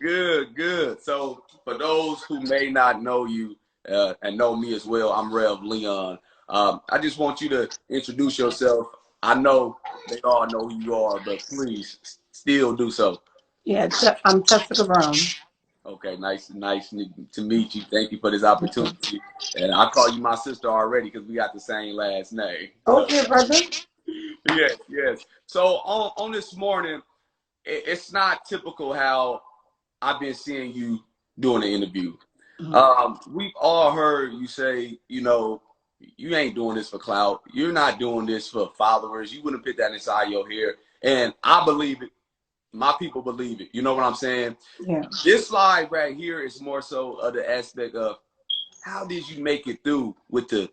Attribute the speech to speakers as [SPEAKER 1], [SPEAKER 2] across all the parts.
[SPEAKER 1] Good, good. So for those who may not know you and know me as well, I'm Rev Leon. I just want you to introduce yourself. I know they all know who you are, but please still do so.
[SPEAKER 2] Yeah, I'm Jessica Brown.
[SPEAKER 1] Okay, nice to meet you. Thank you for this opportunity. And I call you my sister already because we got the same last name. So
[SPEAKER 2] Okay, brother.
[SPEAKER 1] yes, yes. So on this morning, it's not typical how I've been seeing you doing the interview.
[SPEAKER 2] Mhm.
[SPEAKER 1] We've all heard you say, you ain't doing this for clout. You're not doing this for followers. You wouldn't put that inside your hair. And I believe it. My people believe it. You know what I'm saying?
[SPEAKER 2] Yeah.
[SPEAKER 1] This slide right here is more so of the aspect of how did you make it through with the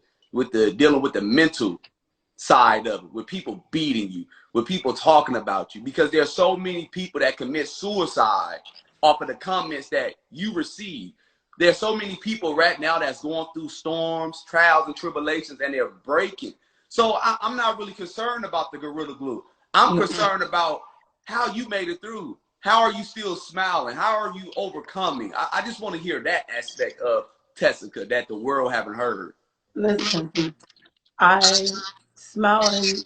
[SPEAKER 1] dealing with the mental side of it, with people beating you, with people talking about you, because there's so many people that commit suicide off of the comments that you receive. There's so many people right now that's going through storms, trials, and tribulations, and they're breaking. So I'm not really concerned about the Gorilla Glue. I'm concerned about how you made it through. How are you still smiling? How are you overcoming? I just want to hear that aspect of Tessica that the world haven't heard.
[SPEAKER 2] Listen, I smile in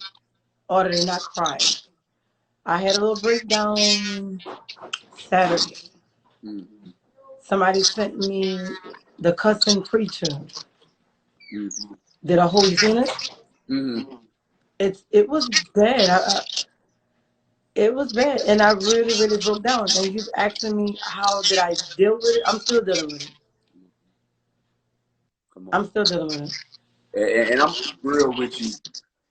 [SPEAKER 2] order to not cry. I had a little breakdown Saturday.
[SPEAKER 1] Mm-hmm.
[SPEAKER 2] Somebody sent me the cussing preacher.
[SPEAKER 1] Mm-hmm.
[SPEAKER 2] Did I hold you seen it?
[SPEAKER 1] Mm-hmm.
[SPEAKER 2] It was bad. It was bad, and I really, really broke down. And you asking me how did I deal with it? I'm still dealing with it.
[SPEAKER 1] Come
[SPEAKER 2] I'm
[SPEAKER 1] on.
[SPEAKER 2] still dealing with it.
[SPEAKER 1] And I'm real with you.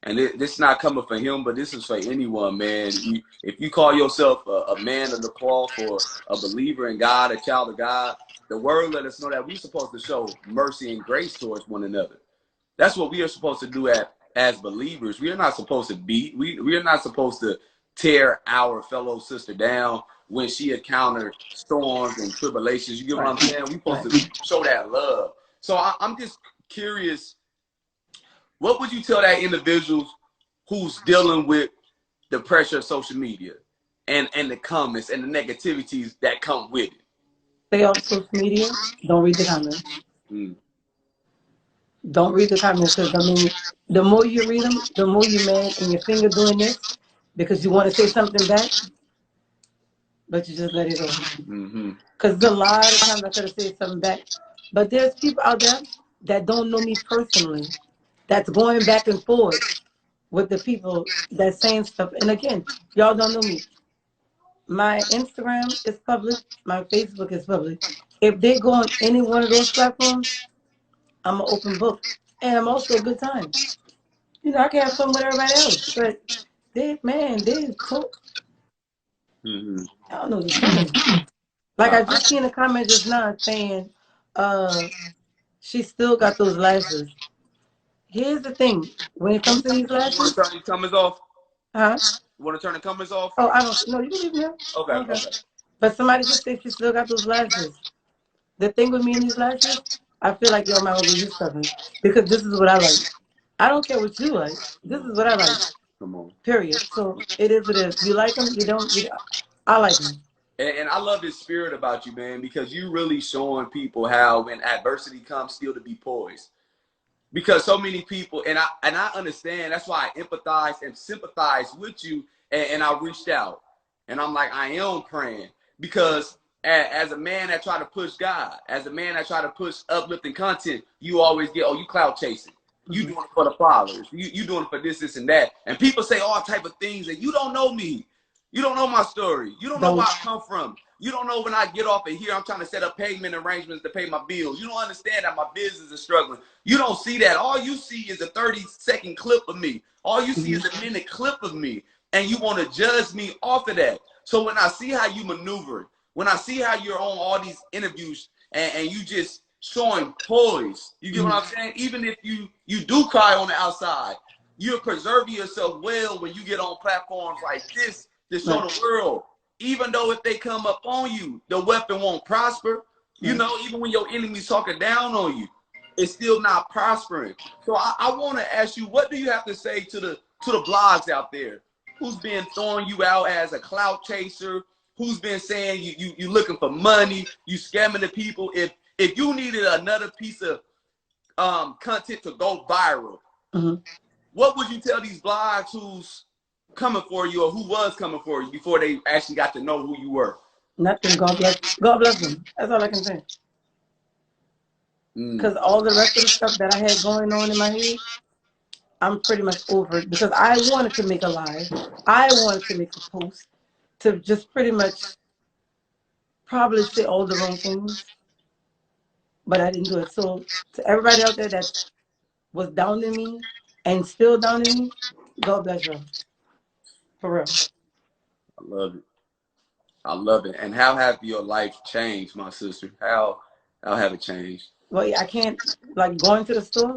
[SPEAKER 1] And this is not coming for him, but this is for anyone, man. If you call yourself a man of the cloth or a believer in God, a child of God, the word let us know that we're supposed to show mercy and grace towards one another. That's what we are supposed to do as believers. We are not supposed to beat. We are not supposed to tear our fellow sister down when she encountered storms and tribulations. You get what
[SPEAKER 2] Right.
[SPEAKER 1] I'm saying? We're supposed
[SPEAKER 2] Right.
[SPEAKER 1] to show that love. So I'm just curious, what would you tell that individual who's dealing with the pressure of social media and the comments and the negativities that come with it?
[SPEAKER 2] Stay off social media. Don't read the comments.
[SPEAKER 1] Mm.
[SPEAKER 2] Don't read the comments because I mean, the more you read them, the more you mad and your finger doing this because you want to say something back, but you just let it go.
[SPEAKER 1] Mm-hmm.
[SPEAKER 2] Because a lot of times I could have said something back, but there's people out there that don't know me personally, that's going back and forth with the people that's saying stuff. And again, y'all don't know me. My Instagram is public. My Facebook is public. If they go on any one of those platforms, I'm an open book, and I'm also a good time. You know, I can have fun with everybody else, but they talk.
[SPEAKER 1] Mm-hmm.
[SPEAKER 2] I don't know what to say. Like I just seen a comment just now saying, uh, she still got those lashes. Here's the thing: when it comes to these
[SPEAKER 1] You want
[SPEAKER 2] lashes,
[SPEAKER 1] to turn your comments off?
[SPEAKER 2] huh?
[SPEAKER 1] You want to turn the comments off?
[SPEAKER 2] Oh, I don't. No, you can leave me.
[SPEAKER 1] Okay,
[SPEAKER 2] Okay.
[SPEAKER 1] okay.
[SPEAKER 2] But somebody just said she still got those lashes. The thing with me and these lashes, I feel like y'all might overuse something because this is what I like. I don't care what you like.
[SPEAKER 1] Come
[SPEAKER 2] This
[SPEAKER 1] on.
[SPEAKER 2] is what I like.
[SPEAKER 1] Come on.
[SPEAKER 2] Period. So it is what it is. You like them, you don't. I like them.
[SPEAKER 1] And I love this spirit about you, man, because you really showing people how when adversity comes, still to be poised. Because so many people, and I understand. That's why I empathize and sympathize with you, and I reached out, and I'm like, I am praying because as a man that try to push God, as a man that try to push uplifting content, you always get, oh, you cloud chasing. You
[SPEAKER 2] Mm-hmm.
[SPEAKER 1] doing it for the followers. You doing it for this, and that. And people say all type of things, and you don't know me. You don't know my story. You don't know where
[SPEAKER 2] Don't.
[SPEAKER 1] I come from. You don't know when I get off of here, I'm trying to set up payment arrangements to pay my bills. You don't understand that my business is struggling. You don't see that. All you see is a 30-second clip of me. All you see
[SPEAKER 2] Mm-hmm.
[SPEAKER 1] is a minute clip of me. And you want to judge me off of that. So when I see how you maneuver, when I see how you're on all these interviews and you just showing poise, you get what I'm saying? Even if you do cry on the outside, you're preserving yourself well when you get on platforms like this to show
[SPEAKER 2] Right.
[SPEAKER 1] the world. Even though if they come up on you, the weapon won't prosper. You
[SPEAKER 2] Right.
[SPEAKER 1] know, even when your enemy's talking down on you, it's still not prospering. So I want to ask you, what do you have to say to the blogs out there who's been throwing you out as a clout chaser, who's been saying you looking for money, you scamming the people. If you needed another piece of content to go viral, what would you tell these blogs who's coming for you or who was coming for you before they actually got to know who you were?
[SPEAKER 2] Nothing. God bless them. That's all I can say. Because all the rest of the stuff that I had going on in my head, I'm pretty much over it, because I wanted to make a live. I wanted to make a post to just pretty much probably say all the wrong things, but I didn't do it. So to everybody out there that was down in me and still down in me, God bless you. For real.
[SPEAKER 1] I love it. I love it. And how have your life changed, my sister? How have it changed?
[SPEAKER 2] Well, I can't, like, going to the store,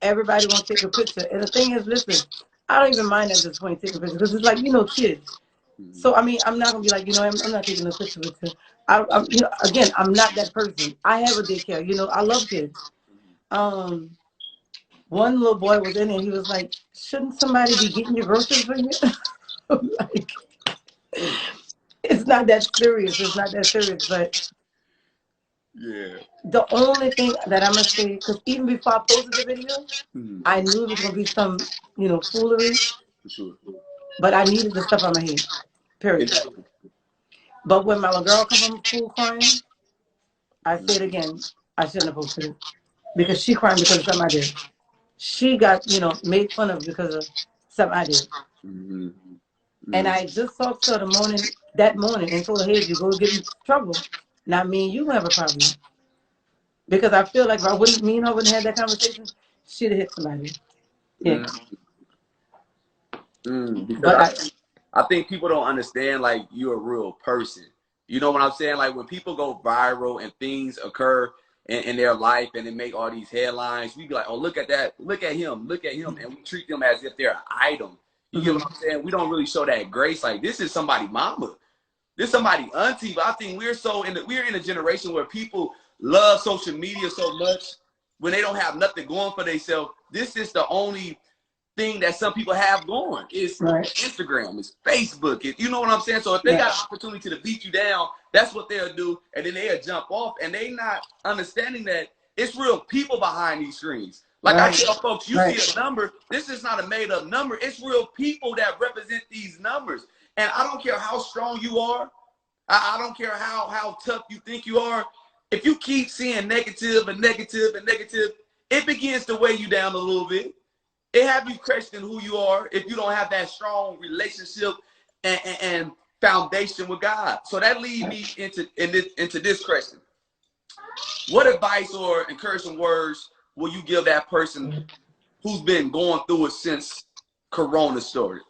[SPEAKER 2] everybody wants to take a picture. And the thing is, listen, I don't even mind at this point taking pictures, because it's like, kids. So, I mean, I'm not going to be like, I'm not taking a picture with you. Again, I'm not that person. I have a daycare. I love kids. One little boy was in there. He was like, shouldn't somebody be getting your groceries for you? I'm like, it's not that serious. It's not that serious. But
[SPEAKER 1] yeah,
[SPEAKER 2] the only thing that I'm going to say, because even before I posted the video, I knew it was going to be some, foolery.
[SPEAKER 1] For sure.
[SPEAKER 2] But I needed the stuff on my head. Period. But when my little girl come from school crying, I say it again, I shouldn't have posted it. Because she crying because of something I did. She got, made fun of because of something I did. And I just talked to her that morning and told her, hey, if you go get in trouble, not me and you have a problem. Because I feel like if I wouldn't have that conversation, she'd have hit somebody. Yeah.
[SPEAKER 1] Because I think people don't understand, like, you're a real person. You know what I'm saying? Like, when people go viral and things occur in their life and they make all these headlines, we be like, oh, look at that. Look at him. Look at him. And we treat them as if they're an item. You get what I'm saying? We don't really show that grace. Like, this is somebody mama. This is somebody auntie. But I think we're in a generation where people love social media so much when they don't have nothing going for themselves. This is the only thing that some people have going. It's Instagram, it's Facebook, you know what I'm saying? So if they got an opportunity to beat you down, that's what they'll do, and then they'll jump off, and they not understanding that it's real people behind these screens. Like I tell folks, you see a number, this is not a made-up number. It's real people that represent these numbers. And I don't care how strong you are. I don't care how tough you think you are. If you keep seeing negative and negative and negative, it begins to weigh you down a little bit. It have you question who you are if you don't have that strong relationship and foundation with God. So that leads me into this question. What advice or encouraging words will you give that person who's been going through it since Corona started?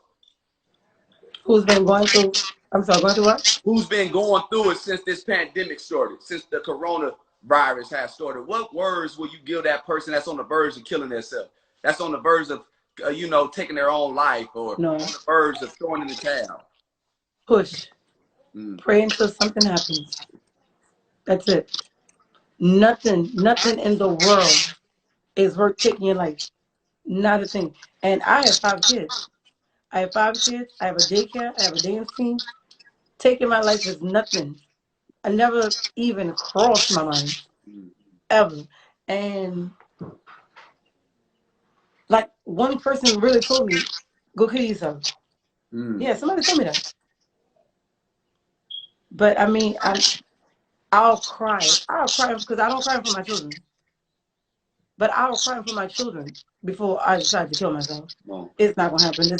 [SPEAKER 2] Who's been going through? I'm sorry, going through what?
[SPEAKER 1] Who's been going through it since this pandemic started, since the coronavirus has started? What words will you give that person that's on the verge of killing themselves? That's on the verge of, taking their own life, or on the verge of throwing in the towel?
[SPEAKER 2] Push. Pray until something happens. That's it. Nothing in the world is worth taking your life. Not a thing. And I have 5 kids. I have a daycare. I have a dance team. Taking my life is nothing. I never even crossed my mind. Ever. And like, one person really told me, go kill yourself. Yeah, somebody told me that. But I mean, I'll cry. I'll cry because I don't cry for my children. But I'll cry for my children before I decide to kill myself. It's not gonna happen.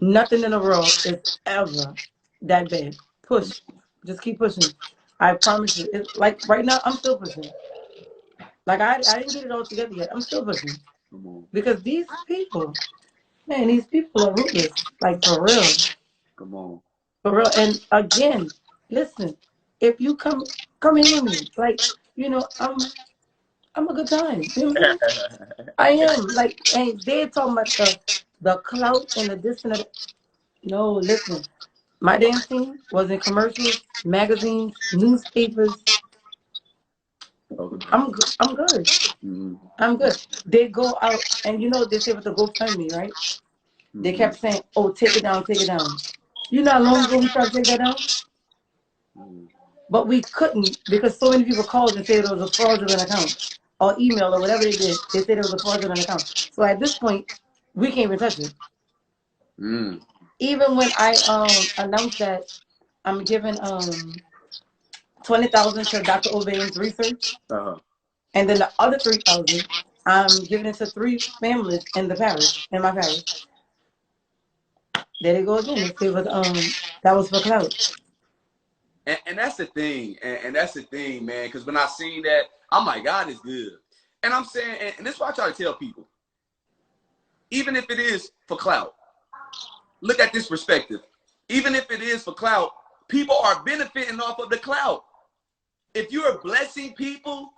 [SPEAKER 2] Nothing in the world is ever that bad. Push. Just keep pushing. I promise you. It's like right now, I'm still pushing. Like I didn't get it all together yet. I'm still pushing. Because these people are ruthless. Like, for real.
[SPEAKER 1] Come on.
[SPEAKER 2] For real. And again, listen, if you come in with me, like, I'm a good time. You know what I'm saying? I am. Like, and they're talking about the clout and the this and the that. No, listen. My dance team was in commercials, magazines, newspapers. I'm good. I'm good. They go out, and they say with the GoFundMe, right? They kept saying, oh, take it down, take it down. You know how long ago we tried to take that down? But we couldn't because so many people called and said it was a fraudulent account or email or whatever they did. They said it was a fraudulent account. So at this point, we can't even touch it. Even when I announced that I'm giving 20,000 to Dr. Obain's research, and then the other 3,000 I'm giving it to 3 families in the parish, in my parish. There they go again. They say it was that was for clout.
[SPEAKER 1] And that's the thing, and that's the thing, man. Because when I seen that, I'm like, God is good. And I'm saying, and this is why I try to tell people, even if it is for clout, look at this perspective. Even if it is for clout, people are benefiting off of the clout. If you're blessing people,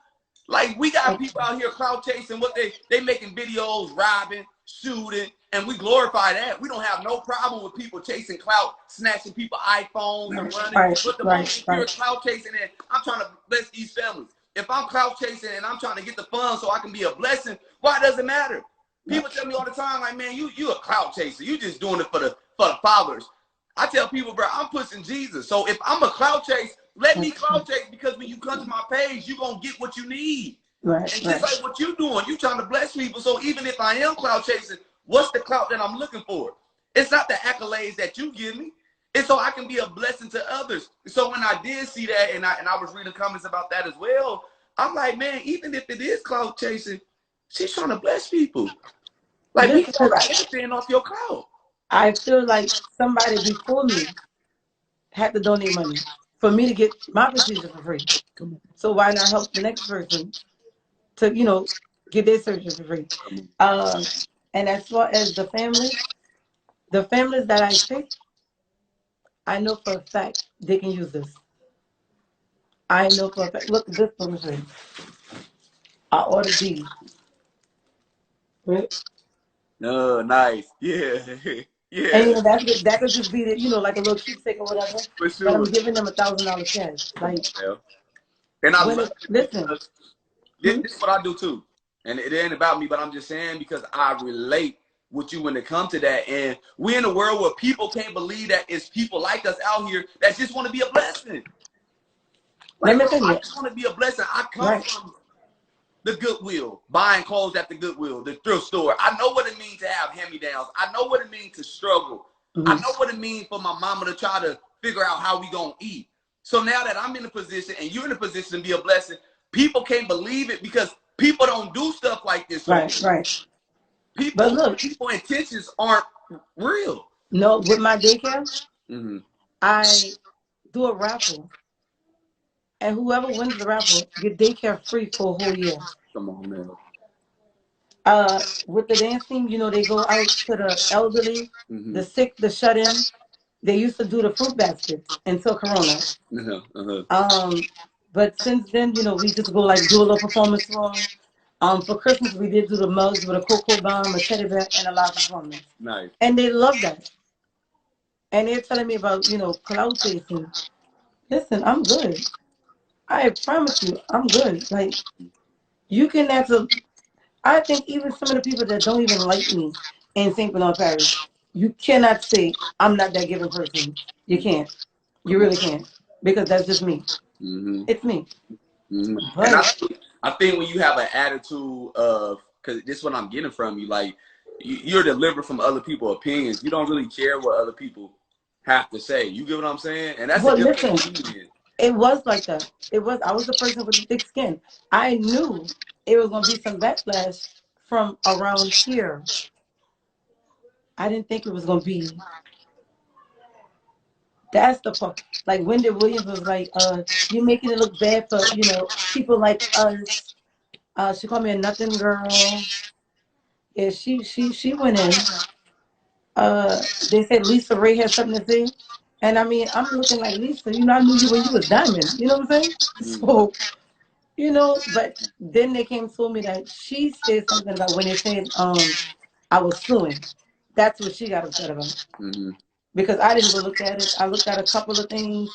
[SPEAKER 1] like we got people out here clout chasing, what they making videos, robbing, shooting, and we glorify that. We don't have no problem with people chasing clout, snatching people iPhones and running. But the moment if you're clout chasing and I'm trying to bless these families. If I'm clout chasing and I'm trying to get the funds so I can be a blessing, why does it matter? People tell me all the time, like, man, you a clout chaser. You just doing it for the followers. I tell people, bro, I'm pushing Jesus. So if I'm a clout chase, let me clout chase, because when you come to my page, you're going to get what you need. And just like what you doing, you trying to bless people. So even if I am clout chasing, what's the clout that I'm looking for? It's not the accolades that you give me. It's so I can be a blessing to others. So when I did see that, and I was reading comments about that as well, I'm like, man, even if it is clout chasing, she's trying to bless people. Like, we can't benefiting off your clout.
[SPEAKER 2] I feel like somebody before me had to donate money for me to get my procedure for free. So why not help the next person to, you know, get their surgery for free? And as far as the families that I pick, I know for a fact they can use this. I know for a fact. Look at this one free. I ordered these. Right?
[SPEAKER 1] No, nice. Yeah. Yeah.
[SPEAKER 2] And you know, that could just be the, you know, like a little keepsake or whatever.
[SPEAKER 1] For sure.
[SPEAKER 2] But I'm giving them $1,000 cash. Like,
[SPEAKER 1] and I love
[SPEAKER 2] listen.
[SPEAKER 1] This is what I do too. And it ain't about me, but I'm just saying because I relate with you when it comes to that. And we're in a world where people can't believe that it's people like us out here that just want to be a blessing. Like, I just want to be a blessing. I come from the Goodwill, buying clothes at the Goodwill, the thrift store. I know what it means to have hand-me-downs. I know what it means to struggle. I know what it means for my mama to try to figure out how we gonna eat. So now that I'm in a position and you're in a position to be a blessing, people can't believe it because people don't do stuff like this.
[SPEAKER 2] Right.
[SPEAKER 1] People intentions aren't real.
[SPEAKER 2] No, with my daycare, I do a raffle. And whoever wins the raffle get daycare free for a whole year.
[SPEAKER 1] Come on, man.
[SPEAKER 2] With the dance team, you know, they go out to the elderly, the sick, the shut-in. They used to do the fruit baskets until Corona. But since then, you know, we just go like do a little performance for them. For Christmas, we did do the mugs with a cocoa bomb, a teddy bear, and a live performance.
[SPEAKER 1] Nice.
[SPEAKER 2] And they love that. And they're telling me about, you know, cloud chasing. Listen, I'm good. I promise you, I'm good. Like, you can I think even some of the people that don't even like me in St. Bernard Parish, you cannot say I'm not that giving person. You can't. You really can't. Because that's just me. It's me.
[SPEAKER 1] But and I think when you have an attitude of, because this is what I'm getting from you, like, you're delivered from other people's opinions. You don't really care what other people have to say. You get what I'm saying? And that's
[SPEAKER 2] well, listen, it was like that. I was the person with the thick skin. I knew it was going to be some backlash from around here. I didn't think it was going to be. That's the part. Like Wendy Williams was like, you're making it look bad for, you know, people like us. She called me a nothing girl. Yeah, she went in. They said Lisa Ray had something to say. And I mean, I'm looking like, Lisa, you know, I knew you when you was diamond. You know what I'm saying? So, you know, but then they came and told me that she said something about when they said I was suing. That's what she got upset about. Because I didn't go look at it. I looked at a couple of things.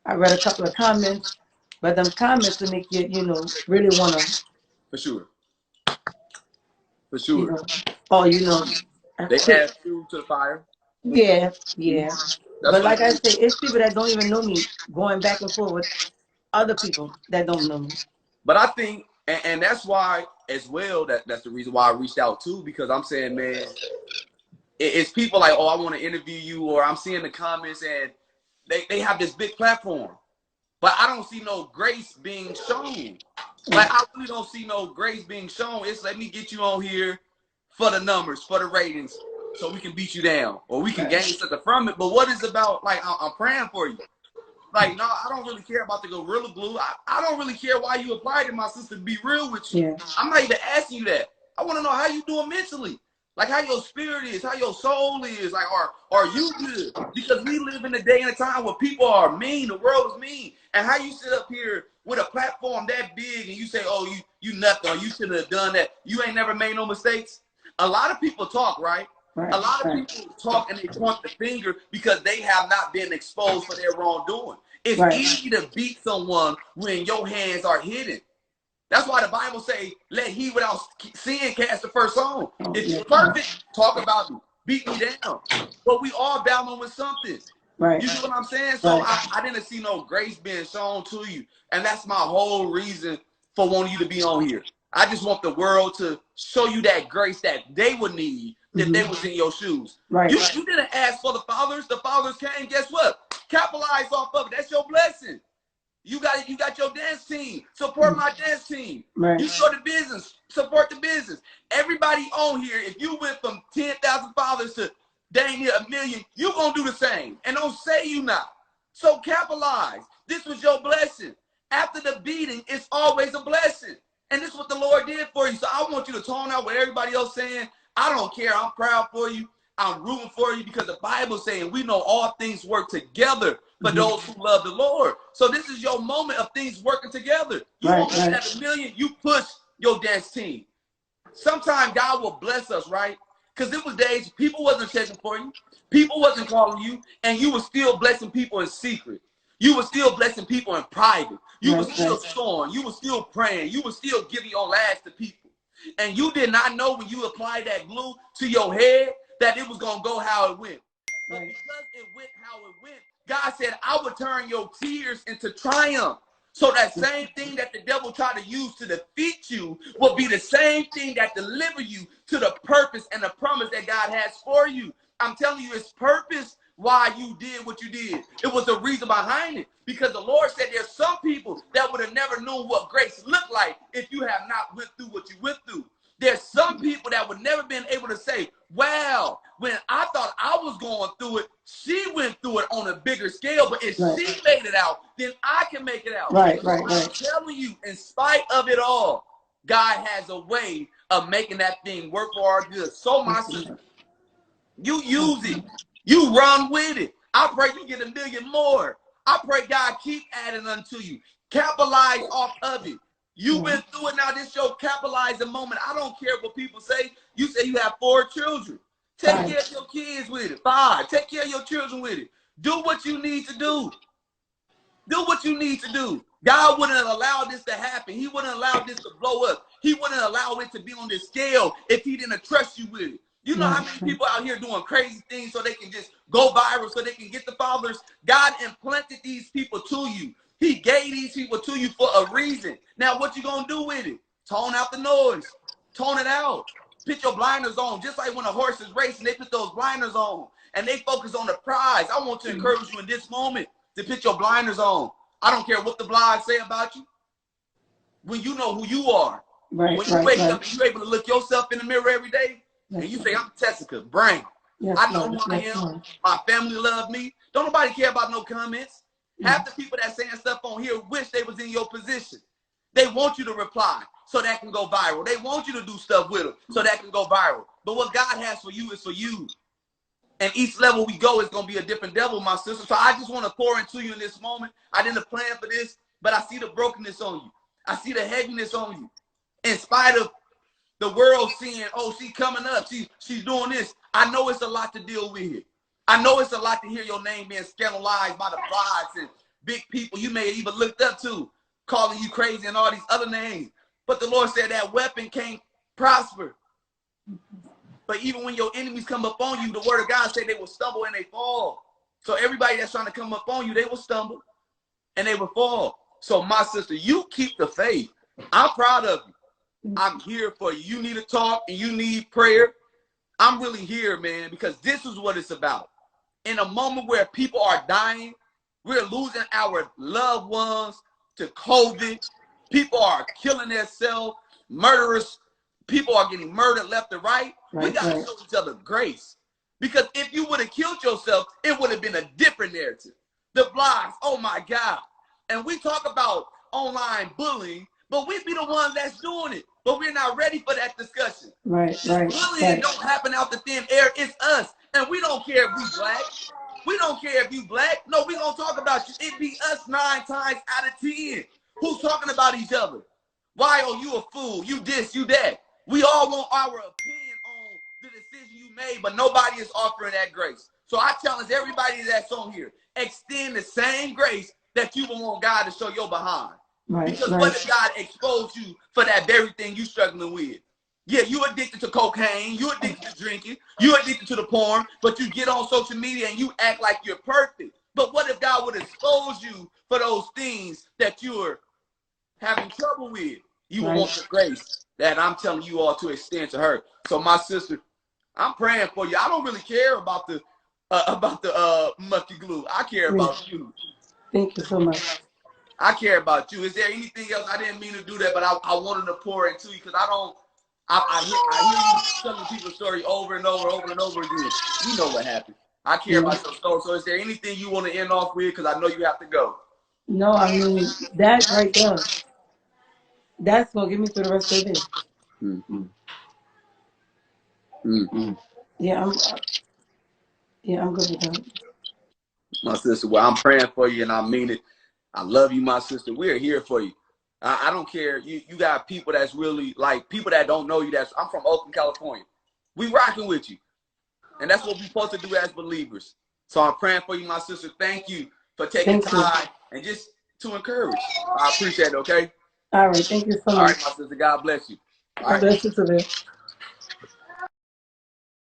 [SPEAKER 2] I read a couple of comments. But them comments will make you, you know, really want to.
[SPEAKER 1] For sure. For sure.
[SPEAKER 2] You know, oh, you know.
[SPEAKER 1] They add fuel to the fire.
[SPEAKER 2] Yeah.
[SPEAKER 1] That's
[SPEAKER 2] But
[SPEAKER 1] what
[SPEAKER 2] like
[SPEAKER 1] it
[SPEAKER 2] I
[SPEAKER 1] is.
[SPEAKER 2] say, it's people that don't even know me going back and forth with other people that don't know me.
[SPEAKER 1] But I think, and that's why as well, that's the reason why I reached out too, because I'm saying, man, it's people like, oh, I want to interview you, or I'm seeing the comments and they have this big platform, but I don't see no grace being shown. Like, I really don't see no grace being shown. It's let me get you on here for the numbers, for the ratings, so we can beat you down, or we can gain something from it. But what is about, like, I'm praying for you. Like, no, I don't really care about the Gorilla Glue. I don't really care why you applied it, my sister, to be real with you.
[SPEAKER 2] Yeah.
[SPEAKER 1] I'm not even asking you that. I want to know how you doing mentally. Like, how your spirit is, how your soul is. Like, are you good? Because we live in a day and a time where people are mean. The world is mean. And how you sit up here with a platform that big and you say, oh, you nothing, or you shouldn't have done that. You ain't never made no mistakes. A lot of people talk, right?
[SPEAKER 2] Right.
[SPEAKER 1] A lot of people talk and they point the finger because they have not been exposed for their wrongdoing. It's easy to beat someone when your hands are hidden. That's why the Bible say, let he without sin cast the first stone. If you're perfect, talk about me. Beat me down. But we all battling with something.
[SPEAKER 2] Right.
[SPEAKER 1] You see what I'm saying? So I didn't see no grace being shown to you. And that's my whole reason for wanting you to be on here. I just want the world to show you that grace that they would need if they was in your shoes.
[SPEAKER 2] Right.
[SPEAKER 1] You didn't ask for the fathers. The fathers came. Guess what? Capitalize off of it. That's your blessing. You got your dance team. Support my dance team.
[SPEAKER 2] Right.
[SPEAKER 1] You start the business. Support the business. Everybody on here, if you went from 10,000 followers to dang near 1 million, you gonna do the same. And don't say you not. So capitalize. This was your blessing. After the beating, it's always a blessing. And this is what the Lord did for you. So I want you to tone out what everybody else saying. I don't care. I'm proud for you. I'm rooting for you because the Bible saying we know all things work together for those who love the Lord. So this is your moment of things working together. You want to get 1 million, you push your dance team. Sometimes God will bless us, right? Because it was days people wasn't checking for you. People wasn't calling you, and you were still blessing people in secret. You were still blessing people in private. You were still sowing. You were still praying. You were still giving your last to people. And you did not know when you applied that glue to your head that it was going to go how it went. But because it went how it went, God said, I would turn your tears into triumph. So that same thing that the devil tried to use to defeat you will be the same thing that deliver you to the purpose and the promise that God has for you. I'm telling you, it's purpose why you did what you did. It was a reason behind it. Because the Lord said there's some people that would have never known what grace looked like if you have not went through what you went through. There's some people that would never been able to say, wow, when I thought I was going through it, she went through it on a bigger scale. But if she made it out, then I can make it out.
[SPEAKER 2] Right.
[SPEAKER 1] I'm telling you, in spite of it all, God has a way of making that thing work for our good. So my sister, you use it. You run with it. I pray you get 1 million more. I pray God keep adding unto you. Capitalize off of it. You've been through it now. This your capitalizing moment. I don't care what people say. You say you have 4 children. Take care of your kids with it. 5. Take care of your children with it. Do what you need to do. Do what you need to do. God wouldn't allow this to happen. He wouldn't allow this to blow up. He wouldn't allow it to be on this scale if he didn't trust you with it. You know how many people out here doing crazy things so they can just go viral, so they can get the followers? God implanted these people to you. He gave these people to you for a reason. Now, what you gonna do with it? Tone out the noise. Tone it out. Put your blinders on. Just like when a horse is racing, they put those blinders on and they focus on the prize. I want to encourage you in this moment to put your blinders on. I don't care what the blogs say about you. When you know who you are. When you wake up and you're able to look yourself in the mirror every day and you say, I'm Tessica Brown. I know who I am. My family love me. Don't nobody care about no comments. Half the people that saying stuff on here wish they was in your position. They want you to reply so that can go viral. They want you to do stuff with them so that can go viral. But what God has for you is for you. And each level we go is going to be a different devil, my sister. So I just want to pour into you in this moment. I didn't plan for this, but I see the brokenness on you. I see the heaviness on you. In spite of the world seeing, oh, she's coming up. She's doing this. I know it's a lot to deal with here. I know it's a lot to hear your name being scandalized by the blogs and big people you may have even looked up to, calling you crazy and all these other names. But the Lord said that weapon can't prosper. But even when your enemies come up on you, the word of God said they will stumble and they fall. So everybody that's trying to come up on you, they will stumble and they will fall. So my sister, you keep the faith. I'm proud of you. I'm here for you. You need to talk and you need prayer. I'm really here, man, because this is what it's about. In a moment where people are dying, we're losing our loved ones to COVID. People are killing themselves. Murderers. People are getting murdered left and right. We got to show each other grace. Because if you would have killed yourself, it would have been a different narrative. The blogs, oh my God. And we talk about online bullying, but we be the ones that's doing it. But we're not ready for that discussion. Bullying don't happen out the thin air. It's us. And we don't care if we black. We don't care if you black. No, we gonna talk about you. It be us 9 times out of 10. Who's talking about each other? Why are you a fool? You this, you that. We all want our opinion on the decision you made, but nobody is offering that grace. So I challenge everybody that's on here, extend the same grace that you would want God to show your behind. Because what if God exposed you for that very thing you struggling with? Yeah, you addicted to cocaine, you addicted to drinking, you addicted to the porn, but you get on social media and you act like you're perfect. But what if God would expose you for those things that you're having trouble with? You will want the grace that I'm telling you all to extend to her. So my sister, I'm praying for you. I don't really care about the mucky glue. I care about you.
[SPEAKER 2] Thank you so much.
[SPEAKER 1] I care about you. Is there anything else? I didn't mean to do that, but I wanted to pour into you because I hear you telling people's story over and over again. You know what happened. I care about your story. So is there anything you want to end off with? Because I know you have to go.
[SPEAKER 2] No, I mean, that right there, that's going to get me through the rest of the day. Yeah, I'm good with that.
[SPEAKER 1] My sister, well, I'm praying for you and I mean it. I love you, my sister. We're here for you. I don't care. You got people that's really, like, people that don't know you. I'm from Oakland, California. We rocking with you. And that's what we're supposed to do as believers. So I'm praying for you, my sister. Thank you for taking time and just to encourage. I appreciate it, okay?
[SPEAKER 2] All right. Thank you so much.
[SPEAKER 1] All right, my sister. God bless you.
[SPEAKER 2] God bless you today.